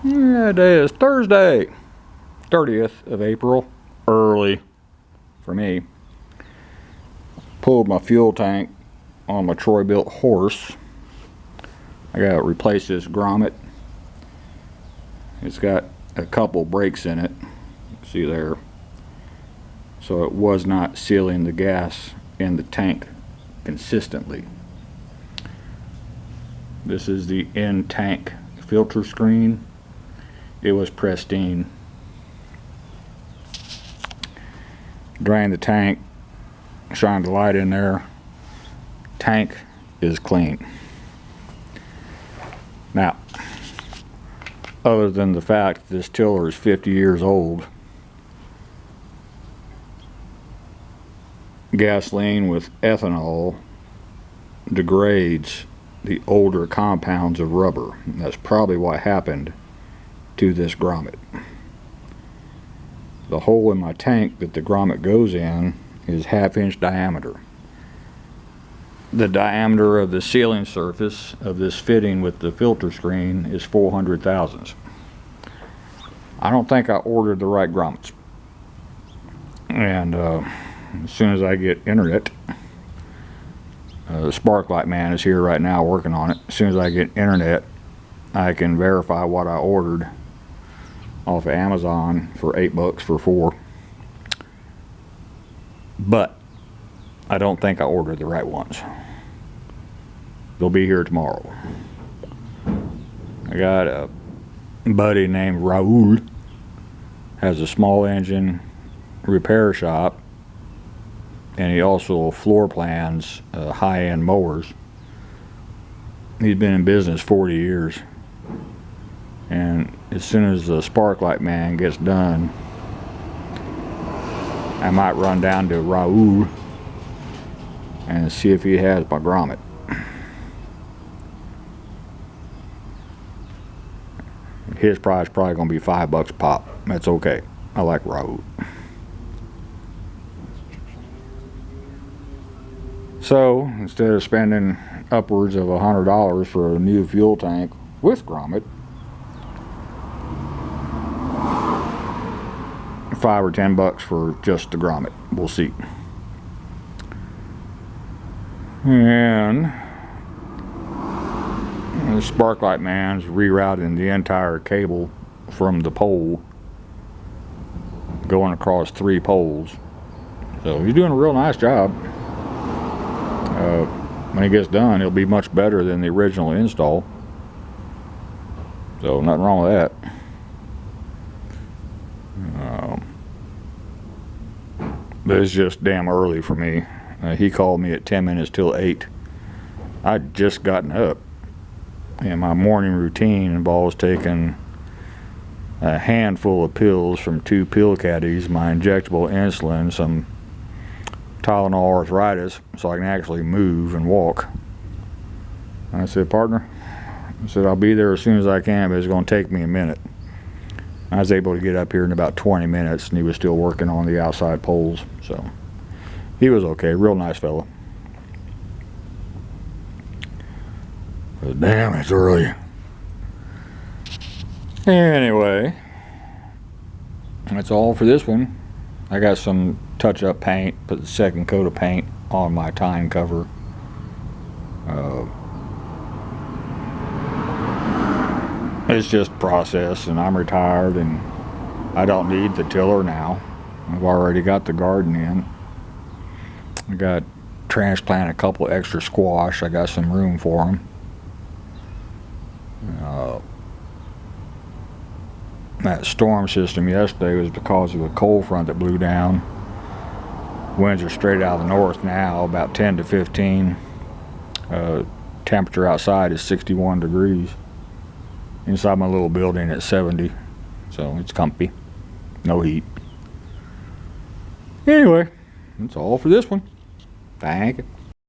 Today is Thursday, 30th of April, early for me. Pulled my fuel tank on my Troy Bilt Horse. I gotta replace this grommet. It's got a couple breaks in it, see there, so it was not sealing the gas in the tank consistently. This is the in-tank filter screen. It was pristine. Drained the tank, shined the light in there. Tank is clean. Now, other than the fact that this tiller is 50 years old, gasoline with ethanol degrades the older compounds of rubber. And that's probably what happened to this grommet. The hole in my tank that the grommet goes in is 1/2 inch diameter. The diameter of the sealing surface of this fitting with the filter screen is 400 thousandths. I don't think I ordered the right grommets. And as soon as I get internet, the spark light man is here right now working on it. As soon as I get internet, I can verify what I ordered off of Amazon for $8 for 4. But I don't think I ordered the right ones. They'll be here tomorrow. I got a buddy named Raul, has a small engine repair shop, and he also floor plans high-end mowers. He's been in business 40 years, and as soon as the spark light man gets done, I might run down to Raul and see if he has my grommet. His price is probably going to be $5 a pop. That's okay. I like Raul. So instead of spending upwards of $100 for a new fuel tank with grommet, $5 or $10 for just the grommet. We'll see. And the spark light man's rerouting the entire cable from the pole, going across 3 poles. So he's doing a real nice job. When it gets done, it'll be much better than the original install. So nothing wrong with that. But it's just damn early for me. He called me at 10 minutes till 8. I'd just gotten up, and my morning routine involves taking a handful of pills from 2 pill caddies, my injectable insulin, some Tylenol arthritis, so I can actually move and walk. And I said, partner, I said, I'll be there as soon as I can, but it's going to take me a minute. I was able to get up here in about 20 minutes, and he was still working on the outside poles, so he was okay. Real nice fella. But damn, it's early. Anyway, that's all for this one. I got some touch-up paint, put the second coat of paint on my tine cover. It's just a process, and I'm retired, and I don't need the tiller now. I've already got the garden in. I got transplanted a couple of extra squash. I got some room for them. That storm system yesterday was because of a cold front that blew down. Winds are straight out of the north now, about 10 to 15. Temperature outside is 61 degrees. Inside my little building at 70, so it's comfy. No heat. Anyway, that's all for this one. Thank you.